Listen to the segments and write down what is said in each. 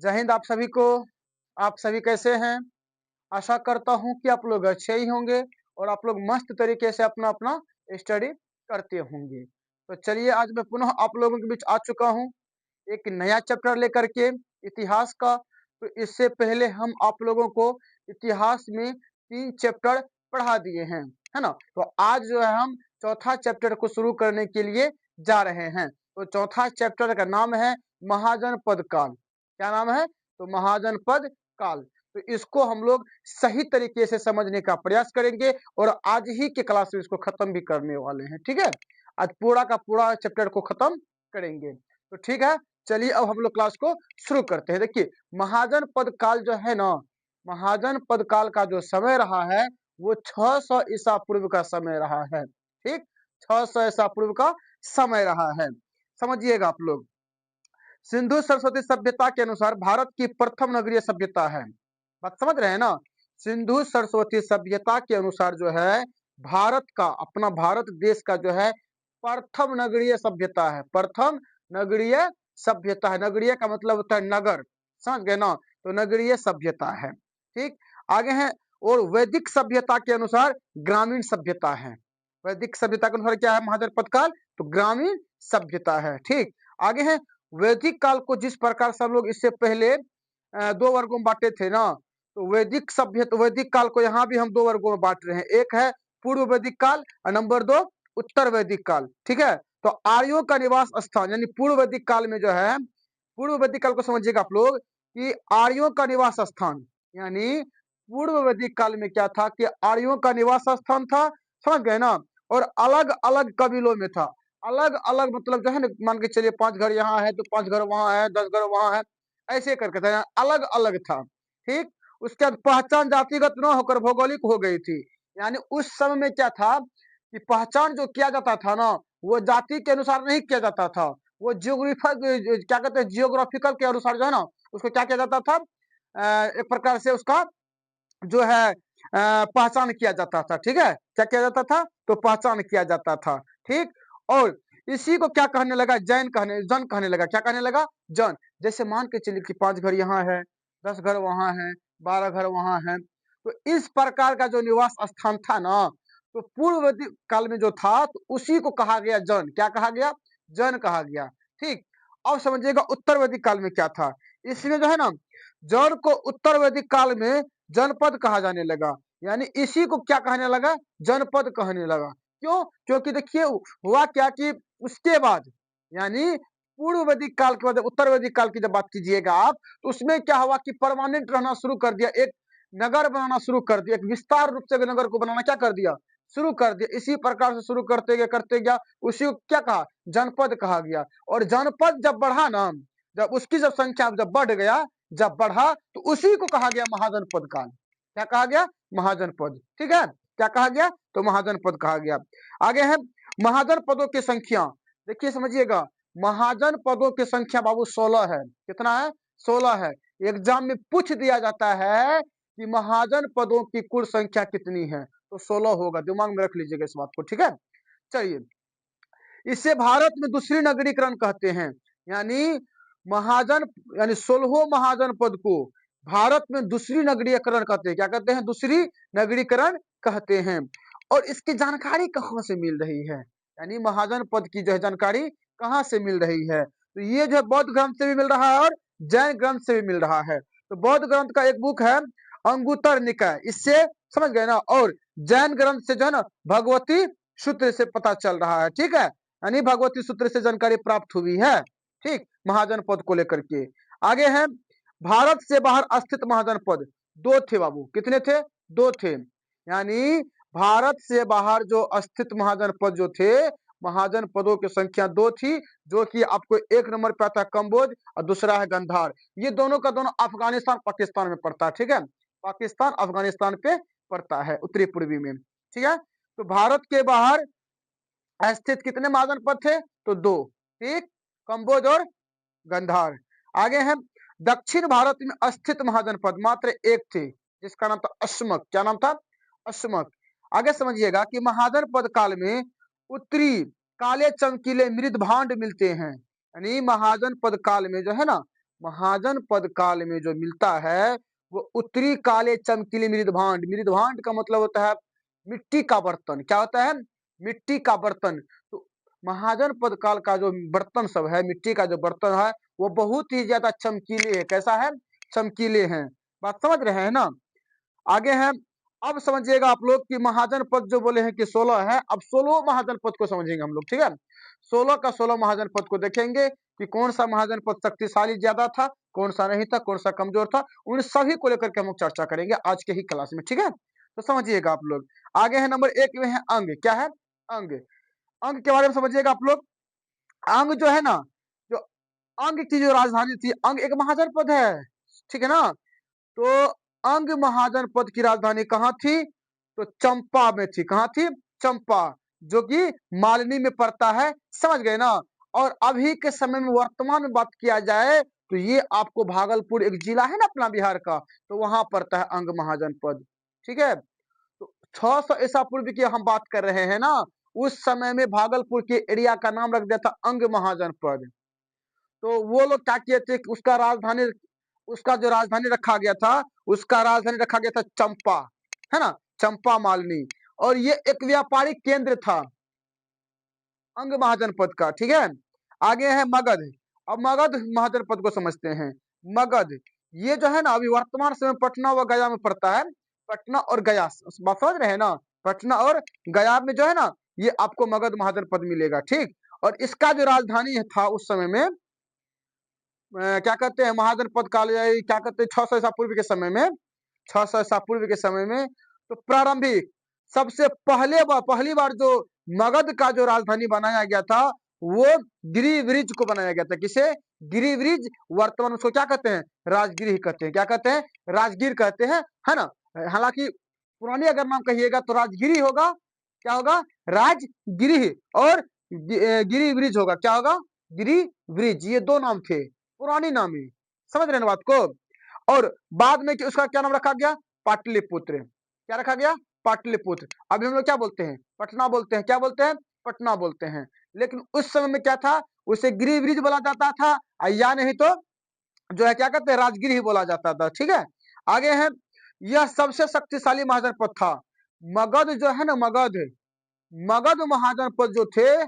जय हिंद आप सभी को। आप सभी कैसे हैं? आशा करता हूँ कि आप लोग अच्छे ही होंगे और आप लोग मस्त तरीके से अपना-अपना स्टडी करते होंगे। तो चलिए आज मैं पुनः आप लोगों के बीच आ चुका हूँ, एक नया चैप्टर लेकर के इतिहास का। तो इससे पहले हम आप लोगों को इतिहास में 3 चैप्टर पढ़ा दिए हैं, है ना? तो आज जो है हम चौथा चैप्टर को शुरू करने के लिए जा रहे हैं। तो चौथा चैप्टर का नाम है महाजनपद काल। क्या नाम है? तो महाजनपद काल। तो इसको हम लोग सही तरीके से समझने का प्रयास करेंगे और आज ही के क्लास में इसको खत्म भी करने वाले हैं, ठीक है? आज पूरा का पूरा चैप्टर को खत्म करेंगे। तो ठीक है, चलिए अब हम लोग क्लास को शुरू करते हैं। देखिए, महाजनपद काल जो है ना, महाजनपद काल का जो समय रहा है, वो 600 ईसा पूर्व का समय रहा है, ठीक? 600 ईसा पूर्व का समय रहा है। समझिएगा आप लोग। सिंधु सरस्वती सभ्यता के अनुसार भारत की प्रथम नगरीय सभ्यता है। बात समझ रहे हैं ना? सिंधु सरस्वती सभ्यता के अनुसार जो है भारत का, अपना भारत देश का जो है प्रथम नगरीय सभ्यता है। प्रथम नगरीय सभ्यता है। नगरीय का मतलब होता है नगर, समझ गए ना? तो नगरीय सभ्यता है, ठीक। आगे है, और वैदिक सभ्यता के अनुसार ग्रामीण सभ्यता है। वैदिक सभ्यता के अनुसार क्या है महाजनपद काल? तो ग्रामीण सभ्यता है, ठीक। आगे है, वैदिक काल को जिस प्रकार से हम लोग इससे पहले 2 वर्गों में बांटे थे ना, तो वैदिक काल को यहाँ भी हम 2 वर्गों में बांट रहे हैं। एक है पूर्व वैदिक काल और नंबर 2 उत्तर वैदिक काल, ठीक है। तो आर्यों का निवास स्थान यानी पूर्व वैदिक काल में जो है, पूर्व वैदिक काल को समझिएगा आप लोग कि आर्यों का निवास स्थान, यानी पूर्व वैदिक काल में क्या था कि आर्यों का निवास स्थान था, समझ गए ना? और अलग-अलग कबीलों में था। अलग-अलग मतलब जो है ना, मान के चलिए 5 घर यहाँ है तो 5 घर वहाँ है, 10 घर वहाँ है, ऐसे करके था, अलग-अलग था, ठीक। उसके बाद पहचान जातिगत न होकर भौगोलिक हो गई थी। यानी उस समय में क्या था कि पहचान जो किया जाता था ना, वो जाति के अनुसार नहीं किया जाता था, वो क्या कहते हैं जियोग्राफिकल के अनुसार जो है ना, उसको क्या किया जाता था, एक प्रकार से उसका जो है पहचान किया जाता था, ठीक है। क्या किया जाता था? तो पहचान किया जाता था, ठीक। और इसी को क्या कहने लगा, जन कहने लगा। क्या कहने लगा? जन। जैसे मान के चलिए कि 5 घर यहाँ है, 10 घर वहां है, 12 घर वहां है, तो इस प्रकार का जो निवास स्थान था ना, तो पूर्व वैदिक काल में जो था तो उसी को कहा गया जन। क्या कहा गया? जन कहा गया, ठीक। अब समझिएगा उत्तर वैदिक काल में क्या था। इसमें जो है ना, जन को उत्तर वैदिक काल में जनपद कहा जाने लगा, यानी इसी को क्या कहने लगा? जनपद कहने लगा। क्यों? क्योंकि देखिए हुआ क्या कि उसके बाद, यानी पूर्व वैदिक काल के बाद उत्तर वैदिक काल की जब बात कीजिएगा आप, तो उसमें क्या हुआ कि परमानेंट रहना शुरू कर दिया, एक नगर बनाना शुरू कर दिया, एक विस्तार रूप से नगर को बनाना क्या कर दिया? शुरू कर दिया। इसी प्रकार से शुरू करते गया, उसी को क्या कहा? जनपद कहा गया। और जनपद जब बढ़ा ना, जब उसकी जब संख्या जब बढ़ गया, जब बढ़ा, तो उसी को कहा गया महाजनपद काल। क्या कहा गया? महाजनपद, ठीक है। क्या कहा गया? तो महाजनपद कहा गया। आगे है महाजनपदों की संख्या। देखिए समझिएगा, महाजनपदों की संख्या बाबू 16 है। कितना है? 16 है। एग्जाम में पूछ दिया जाता है कि महाजनपदों की कुल संख्या कितनी है, तो 16 होगा। दिमाग में रख लीजिएगा इस बात को, ठीक है। चलिए, इसे भारत में दूसरी नगरीकरण कहते हैं। यानी महाजन, यानी 16 महाजनपद को भारत में दूसरी नगरीकरण कहते हैं। क्या कहते हैं? दूसरी नगरीकरण कहते हैं। और इसकी जानकारी कहाँ से मिल रही है? यानी महाजनपद की जो है जानकारी कहाँ से मिल रही है? तो ये जो है बौद्ध ग्रंथ से भी मिल रहा है और जैन ग्रंथ से भी मिल रहा है। तो बौद्ध ग्रंथ का एक बुक है अंगुत्तर निकाय, इससे समझ गए ना। और जैन ग्रंथ से जो है ना भगवती सूत्र से पता चल रहा है, ठीक है। यानी भगवती सूत्र से जानकारी प्राप्त हुई है, ठीक, महाजनपद को लेकर के। आगे है, भारत से बाहर स्थित महाजनपद 2 थे बाबू। कितने थे? 2 थे। यानी भारत से बाहर जो स्थित महाजनपद जो थे, महाजनपदों की संख्या 2 थी, जो कि आपको 1 नंबर पे आता है कंबोज और दूसरा है गंधार। ये दोनों का दोनों अफगानिस्तान पाकिस्तान में पड़ता है, ठीक है। पाकिस्तान अफगानिस्तान पे पड़ता है, उत्तरी पूर्वी में, ठीक है। तो भारत के बाहर स्थित कितने महाजनपद थे? तो 2, ठीक, कंबोज और गंधार। आगे है, दक्षिण भारत में स्थित महाजनपद मात्र 1 थे, जिसका नाम था अश्मक। क्या नाम था? अश्मक। आगे समझिएगा कि महाजनपद काल में उत्तरी काले चमकीले मृद भांड मिलते हैं। यानी महाजनपद काल में जो है ना, महाजन पद काल में जो मिलता है वो उत्तरी काले चमकीले मृदभांड। मृदभांड का मतलब होता है मिट्टी का बर्तन। क्या होता है? मिट्टी का बर्तन। तो महाजन पद काल का जो बर्तन सब है, मिट्टी का जो बर्तन है, वो बहुत ही ज्यादा चमकीले है। कैसा है? चमकीले हैं। बात समझ रहे हैं ना? आगे है, अब समझिएगा आप लोग कि महाजन पद जो बोले हैं कि 16 है, अब 16 महाजन पद को समझेंगे हम लोग। ठीक है, 16 का 16 महाजन पद को देखेंगे कि कौन सा महाजन पद शक्तिशाली ज्यादा था, कौन सा नहीं था, कौन सा कमजोर था। उन सभी को लेकर के हम लोग चर्चा करेंगे आज के ही क्लास में। ठीक है, तो समझिएगा आप लोग। आगे है नंबर 1 में है अंग। क्या है? अंग। अंग के बारे में समझिएगा आप लोग। अंग जो है ना, जो अंग की जो राजधानी थी, अंग एक महाजन पद है। ठीक है ना? तो अंग महाजन पद की राजधानी कहाँ थी? तो चंपा में थी। कहाँ थी? चंपा, जो कि मालिनी में पड़ता है। समझ गए ना? और अभी के समय में वर्तमान में बात किया जाए तो ये आपको भागलपुर एक जिला है ना अपना बिहार का, तो वहां पड़ता है अंग महाजन पद। ठीक है, तो 600 ईसा पूर्व की हम बात कर रहे हैं ना, उस समय में भागलपुर के एरिया का नाम रख दिया था अंग महाजन पद। तो वो लोग क्या किए थे कि उसका जो राजधानी रखा गया था, उसका राजधानी रखा गया था चंपा, है ना, चंपा मालिनी। और ये एक व्यापारिक केंद्र था अंग महाजनपद का। ठीक है, आगे है मगध। अब मगध महाजनपद को समझते हैं। मगध ये जो है ना, अभी वर्तमान समय पटना व गया में पड़ता है। पटना और गया, बात समझ रहे हैं ना? पटना और गया में जो है ना, ये आपको मगध महाजनपद मिलेगा। ठीक, और इसका जो राजधानी था उस समय में, क्या कहते हैं, महाजन पद काल, क्या कहते हैं, 600 ईसा पूर्व के समय में, 600 ईसा पूर्व के समय में, तो प्रारंभिक सबसे पहली बार जो मगध का जो राजधानी बनाया गया था, वो गिरिब्रिज को बनाया गया था। किसे? गिरिब्रिज। वर्तमान में उसको क्या कहते हैं? राजगीर कहते हैं। क्या कहते हैं? राजगीर कहते हैं, है ना? हालांकि पुरानी अगर नाम कहिएगा तो राजगिरी होगा। क्या होगा? राजगिरी। और गिरिब्रिज होगा। क्या होगा? गिरिब्रिज। ये दो नाम थे, पुरानी नाम है। समझ रहे हैं बात को? और बाद में कि उसका क्या नाम रखा गया? पाटलिपुत्र। क्या रखा गया? पाटलिपुत्र। अभी हम लोग क्या बोलते हैं? पटना बोलते हैं। क्या बोलते हैं? पटना बोलते हैं। लेकिन उस समय में क्या था? उसे गिरिब्रिज बोला जाता था, या नहीं तो जो है क्या कहते हैं, राजगिरी ही बोला जाता था। ठीक है, आगे है, यह सबसे शक्तिशाली महाजनपद था। मगध जो है ना, मगध महाजनपद जो थे,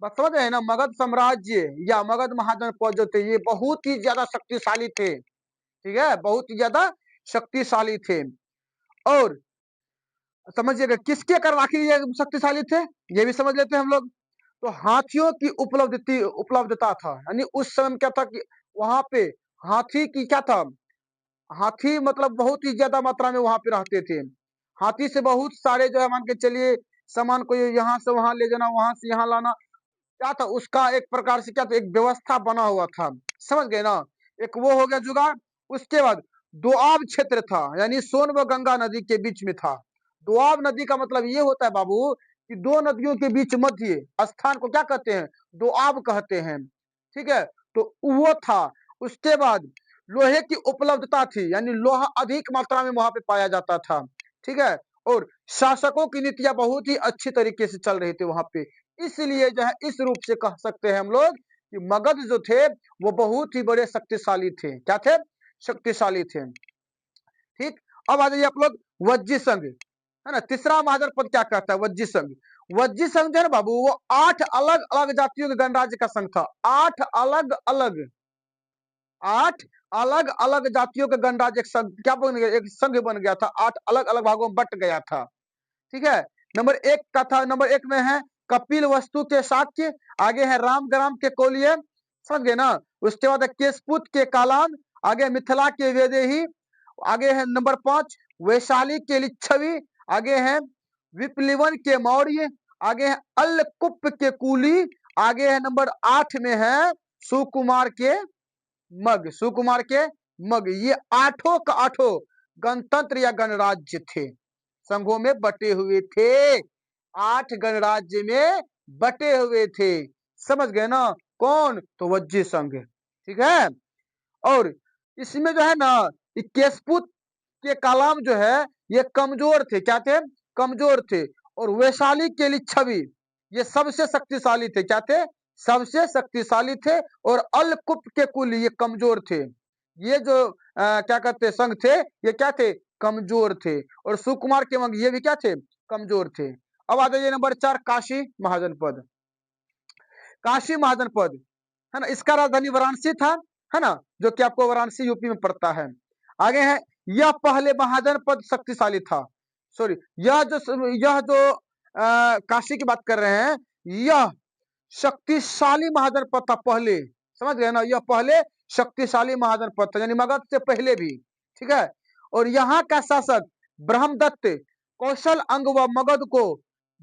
बस समझ रहे हैं ना, मगध साम्राज्य या मगध महाजनपद जो थे, ये बहुत ही ज्यादा शक्तिशाली थे। ठीक है, बहुत ही ज्यादा शक्तिशाली थे। और समझिएगा किसके कर आखिर ये शक्तिशाली थे, ये भी समझ लेते हैं हम लोग। तो हाथियों की उपलब्धता था, यानी उस समय क्या था कि वहां पे हाथी की क्या था, हाथी मतलब बहुत ही ज्यादा मात्रा में वहां पे रहते थे। हाथी से बहुत सारे जो है मान के चलिए सामान को यहाँ से वहां ले जाना, वहां से यहाँ लाना, क्या था उसका एक प्रकार से क्या था, एक व्यवस्था बना हुआ था। समझ गए ना? एक वो हो गया जुगाड़। उसके बाद दोआब क्षेत्र था, यानी सोन व गंगा नदी के बीच में था। दोआब नदी का मतलब ये होता है बाबू कि दो नदियों के बीच मध्य स्थान को क्या कहते हैं? दोआब कहते हैं। ठीक है, तो वो था। उसके बाद लोहे की उपलब्धता थी, यानी लोहा अधिक मात्रा में वहां पे पाया जाता था। ठीक है, और शासकों की नीतियां बहुत ही अच्छी तरीके से चल रही थी वहां पे। इसलिए जो है इस रूप से कह सकते हैं हम लोग कि मगध जो थे वो बहुत ही बड़े शक्तिशाली थे। क्या थे? शक्तिशाली थे। ठीक, अब आ जाइए आप लोग वज्जी संघ, है ना, तीसरा महाजन पद क्या कहता है? वज्जी संघ। वज्जी संघ जो है ना बाबू, वो 8 अलग अलग जातियों के गणराज्य का संघ था। 8 अलग अलग जातियों के गणराज्य संघ क्या बन गया, एक संघ बन गया था। 8 अलग अलग भागों में बट गया था। ठीक है, नंबर 1 का था, नंबर 1 में है कपिल वस्तु के शाक्य। आगे है रामग्राम के कोलिय। समझ गए ना? उसके बाद है केशपुत के कालान। आगे मिथिला के वेदेही। आगे है नंबर 5 वैशाली के लिच्छवी। आगे है विप्लवन के मौर्य। आगे है अल्लकुप के कुली। आगे है नंबर 8 में है सुकुमार के मग। सुकुमार के मग। ये आठों का आठों गणतंत्र या गणराज्य थे, संघों में बटे हुए थे। 8 गणराज्य में बटे हुए थे। समझ गए ना? कौन? तो वज्जी संघ। ठीक है, और इसमें जो है ना, केशपुत के कालाम जो है ये कमजोर थे। क्या थे? कमजोर थे। और वैशाली के लिच्छवी ये सबसे शक्तिशाली थे। क्या थे? सबसे शक्तिशाली थे, और अलकुप के कुल ये कमजोर थे। ये जो क्या कहते संघ थे, ये क्या थे, कमजोर थे। और सुकुमार के वंश ये भी क्या थे, कमजोर थे। अब आ जाइए नंबर 4, काशी महाजनपद। काशी महाजनपद है ना, इसका राजधानी वाराणसी था, है ना, जो कि आपको वाराणसी यूपी में पड़ता है। आगे है, यह पहले महाजनपद शक्तिशाली था। सॉरी, यह जो काशी की बात कर रहे हैं, यह शक्तिशाली महाजनपद था पहले। समझ गए ना, यह पहले शक्तिशाली महाजनपद था, यानी मगध से पहले भी। ठीक है। और यहाँ का शासक ब्रह्मदत्त कौशल अंग व मगध को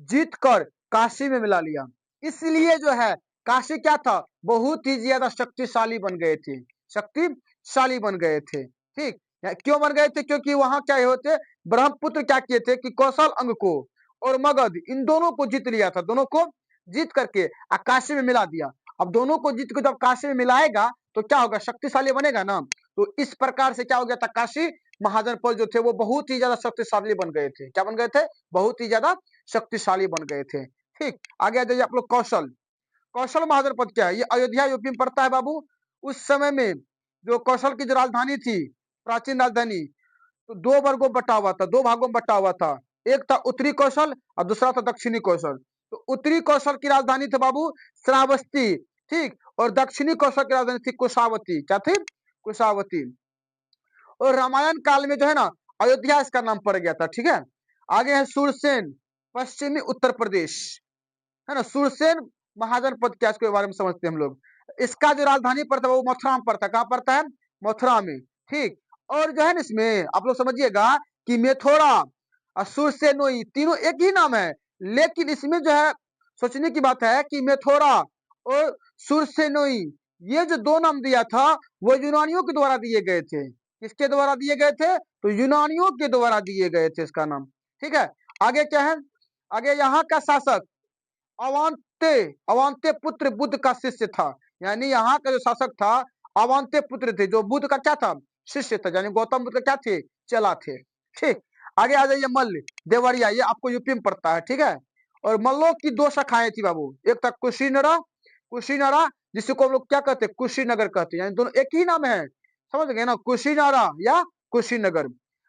जीतकर काशी में मिला लिया। इसलिए जो है काशी क्या था, बहुत ही ज्यादा शक्तिशाली बन गए थे, शक्तिशाली बन गए थे। ठीक, क्यों बन गए थे, क्योंकि वहां क्या होते, ब्रह्मपुत्र क्या किए थे कि कौशल अंग को और मगध इन दोनों को जीत लिया था, दोनों को जीत करके काशी में मिला दिया। अब दोनों को जीत कर जब काशी में मिलाएगा तो क्या होगा, शक्तिशाली बनेगा ना। तो इस प्रकार से क्या हो गया था, काशी महाजनपद जो थे वो बहुत ही ज्यादा शक्तिशाली बन गए थे। क्या बन गए थे, बहुत ही ज्यादा शक्तिशाली बन गए थे। ठीक, आगे आ जाइए आप लोग, कौशल। कौशल महाजनपद क्या है, ये अयोध्या यूपी में पड़ता है बाबू। उस समय में जो कौशल की जो राजधानी थी, प्राचीन राजधानी, तो दो वर्गों में बटा हुआ था, दो भागों में बटा हुआ था। एक था उत्तरी कौशल और दूसरा था दक्षिणी कौशल। तो उत्तरी कौशल की राजधानी थी बाबू श्रावस्ती। ठीक, और दक्षिणी कौशल की राजधानी थी कुशावती। क्या थी, कुशावती। और रामायण काल में जो है ना, अयोध्या इसका नाम पड़ गया था। ठीक है। आगे है सूरसेन, पश्चिमी उत्तर प्रदेश, है ना। सूरसेन महाजनपद क्या, इसके बारे में समझते हैं हम लोग। इसका जो राजधानी पड़ता है वो मथुरा में पड़ता है। कहाँ पड़ता है, मथुरा में। ठीक, और जो है ना इसमें आप लोग समझिएगा कि मेथोरा और सुरसेनोई तीनों एक ही नाम है, लेकिन इसमें जो है सोचने की बात है कि मेथोरा और सुरसेनोई ये जो दो नाम दिया था वो यूनानियों के द्वारा दिए गए थे। किसके द्वारा दिए गए थे, तो यूनानियों के द्वारा दिए गए थे इसका नाम। ठीक है। आगे क्या है, आगे यहाँ का शासक अवान्ते, अवान्ते पुत्र बुद्ध का शिष्य था। यानी यहाँ का जो शासक था अवान्ते पुत्र थे, जो बुद्ध का क्या था, शिष्य था, यानी गौतम बुद्ध का क्या थे, चला थे। ठीक, आगे आ जाइए, मल्ल देवरिया, ये आपको यूपी में पड़ता है। ठीक है। और मल्लों की दो शाखाएं थी बाबू, एक था कुशीनरा, कुशीनरा जिसको हम लोग क्या कहते हैं, कुशीनगर कहते हैं, यानी दोनों एक ही नाम है। समझ गए ना, कुशीनरा या कुशीनगर।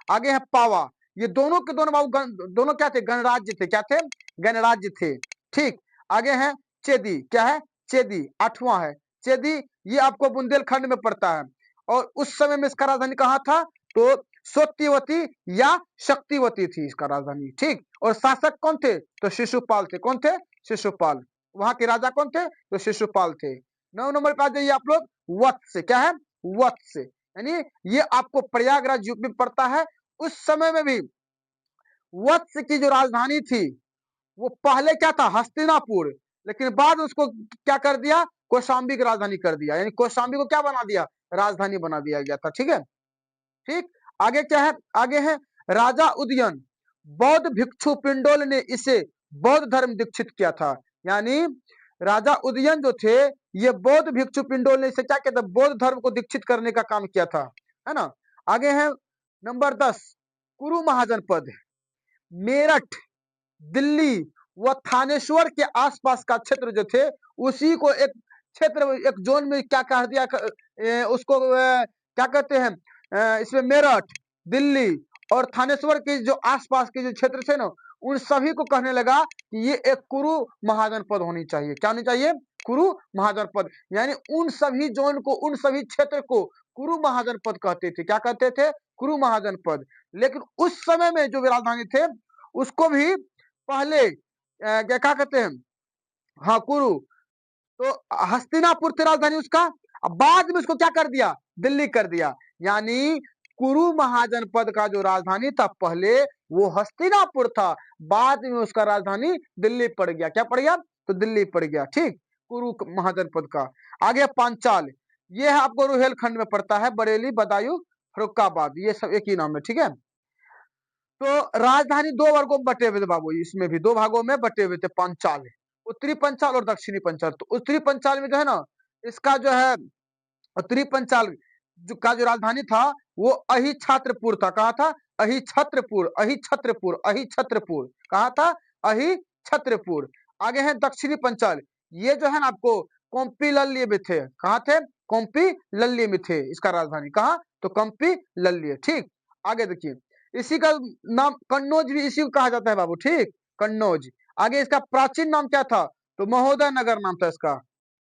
आगे है पावा, ये दोनों के दोनों बाबू दोनों क्या थे, गणराज्य थे। क्या थे, गणराज्य थे। ठीक, आगे है चेदी, क्या है, चेदी, 8वां है चेदी। ये आपको बुंदेलखंड में पड़ता है। और उस समय में इसका राजधानी कहाँ था, तो सत्यवती या शक्तिवती थी इसका राजधानी। ठीक, और शासक कौन थे, तो शिशुपाल थे। कौन थे, शिशुपाल। वहां के राजा कौन थे, तो शिशुपाल थे। 9 नंबर पे आ जाइए आप लोग, वत्स, क्या है, वत्स, यानी ये आपको प्रयागराज यूपी में पड़ता है। उस समय में भी वत्स की जो राजधानी थी वो पहले क्या था, हस्तिनापुर, लेकिन बाद उसको क्या कर दिया, कौशाम्बी की राजधानी कर दिया, यानी कौशाम्बी को क्या बना दिया, राजधानी बना दिया गया था। ठीक है। ठीक, आगे क्या है, आगे है राजा उदयन, बौद्ध भिक्षु पिंडोल ने इसे बौद्ध धर्म दीक्षित किया था। यानी राजा उदयन जो थे ये बौद्ध भिक्षु पिंडोल ने इसे क्या किया था, बौद्ध धर्म को दीक्षित करने का काम किया था, है ना। आगे है नंबर 10, कुरु महाजनपद, मेरठ, दिल्ली व थानेश्वर के आसपास का क्षेत्र जो थे उसी को एक क्षेत्र, एक जोन में क्या कह दिया, उसको क्या कहते हैं, इसमें मेरठ, दिल्ली और थानेश्वर के जो आसपास के जो क्षेत्र थे ना उन सभी को कहने लगा कि ये एक कुरु महाजनपद होनी चाहिए। क्या होनी चाहिए, कुरु महाजनपद, यानी उन सभी जोन को, उन सभी क्षेत्र को कुरु महाजनपद कहते थे। क्या कहते थे, कुरु महाजनपद। लेकिन उस समय में जो राजधानी थे उसको भी पहले क्या कहते हैं, हाँ कुरु, तो हस्तिनापुर थी राजधानी उसका, अब बाद में उसको क्या कर दिया, दिल्ली कर दिया। यानी कुरु महाजनपद का जो राजधानी था पहले वो हस्तिनापुर था, बाद में उसका राजधानी दिल्ली पड़ गया। क्या पड़ गया, तो दिल्ली पड़ गया। ठीक, कुरु महाजनपद का। आगे पांचाल, ये है आपको रुहेलखंड में पड़ता है, बरेली, बदायूं, फरुखाबाद, ये सब एक ही नाम है। ठीक है। तो राजधानी दो वर्गों में बटे हुए थे बाबू, इसमें भी दो भागों में बटे हुए थे पंचाल, उत्तरी पंचाल और दक्षिणी पंचाल। तो उत्तरी पंचाल में जो है ना इसका जो है उत्तरी पंचाल का जो राजधानी था वो अहि छत्रपुर था। कहा था, अहि छत्रपुर, अहि छत्रपुर, अहि छत्रपुर, कहा था, अहि छत्रपुर। आगे है दक्षिणी पंचाल, ये जो है ना आपको कोम्पिलल्य में थे। कहाँ थे? कोम्पिलल्य में थे। इसका राजधानी कहाँ? तो कोम्पिलल्य। ठीक, आगे देखिए, इसी का नाम कन्नौज भी इसी को कहा जाता है बाबू। ठीक, कन्नौज। आगे इसका प्राचीन नाम क्या था? तो महोदय नगर नाम था इसका।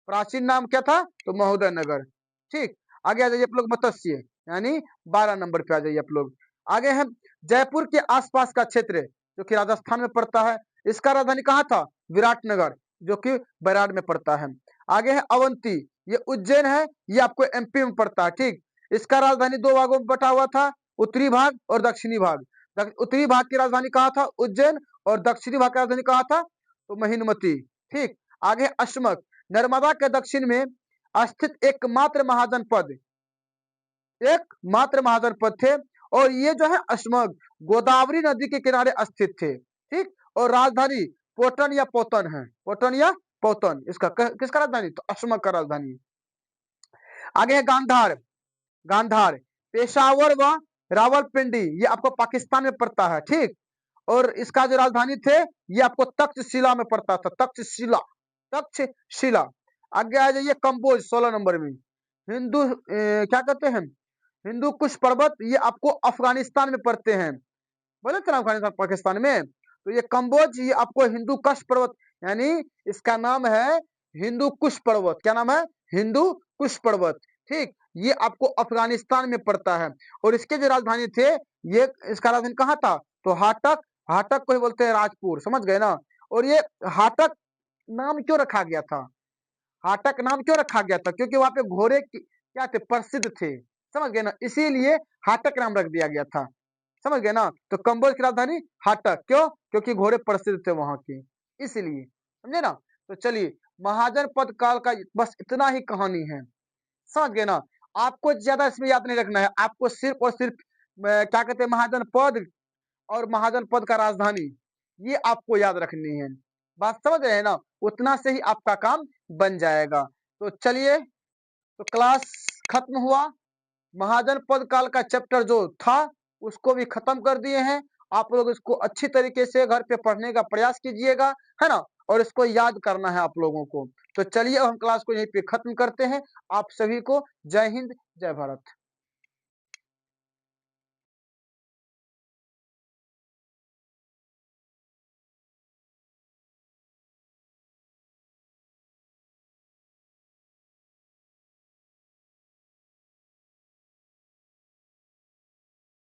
प्राचीन नाम क्या था? तो महोदय नगर। ठीक, आगे आ जाइए आप लोग, मत्स्य, यानी 12 नंबर पे आ जाइए आप लोग। आगे है जयपुर के आसपास का क्षेत्र, जो कि राजस्थान में पड़ता है। इसका राजधानी कहाँ था? विराटनगर, जो कि बैराड में पड़ता है। आगे है अवंती, ये उज्जैन है, ये आपको एमपी में पड़ता है। ठीक, इसका राजधानी दो भागों में बटा हुआ था, उत्तरी भाग और दक्षिणी भाग। उत्तरी भाग की राजधानी कहाँ था? उज्जैन। और दक्षिणी भाग की राजधानी कहाँ था? तो महीनमती। ठीक, आगे अश्मक, नर्मदा के दक्षिण में स्थित एकमात्र महाजनपद, एकमात्र महाजनपद थे। और ये जो है अश्मक गोदावरी नदी के किनारे स्थित थे। ठीक, और राजधानी पोटन या पोतन है, पोटन या पोतन इसका किसका राजधानी? तो अश्मक का राजधानी। आगे है गांधार, गांधार पेशावर व रावलपिंडी, ये आपको पाकिस्तान में पड़ता है। ठीक, और इसका जो राजधानी थे ये आपको तक्षशिला में पड़ता था, तक्षशिला, तक्षशिला। आगे आ जाइए कंबोज 16 नंबर में, हिंदू क्या कहते हैं, हिंदू कुश पर्वत, ये आपको अफगानिस्तान में पड़ते हैं। बोले थे ना अफगानिस्तान पाकिस्तान में, तो ये कंबोज ये आपको हिंदू कुश पर्वत, यानी इसका नाम है हिंदू कुश पर्वत। क्या नाम है? हिंदू कुश पर्वत। ठीक, ये आपको अफगानिस्तान में पड़ता है। और इसके जो राजधानी थे, ये इसका राजधानी कहाँ था? तो हाटक, हाटक को ही बोलते हैं राजपुर, समझ गए ना। और ये हाटक नाम क्यों रखा गया था? हाटक नाम क्यों रखा गया था? क्योंकि वहां पे घोड़े क्या थे? प्रसिद्ध थे, समझ गए ना, इसीलिए हाटक नाम रख दिया गया था। समझ गए ना। तो कंबोज की राजधानी हाटक, क्यों? क्योंकि घोड़े प्रसिद्ध थे वहां के, इसलिए, समझे ना। तो चलिए, महाजनपद काल का बस इतना ही कहानी है, समझ गए ना। आपको ज्यादा इसमें याद नहीं रखना है, आपको सिर्फ और सिर्फ क्या कहते हैं, महाजनपद और महाजनपद का राजधानी, ये आपको याद रखनी है। बात समझ रहे हैं ना, उतना से ही आपका काम बन जाएगा। तो चलिए, तो क्लास खत्म हुआ। महाजनपद काल का चैप्टर जो था उसको भी खत्म कर दिए हैं। आप लोग इसको अच्छी तरीके से घर पे पढ़ने का प्रयास कीजिएगा, है ना, और इसको याद करना है आप लोगों को। तो चलिए, हम क्लास को यहीं पे खत्म करते हैं। आप सभी को जय हिंद, जय भारत।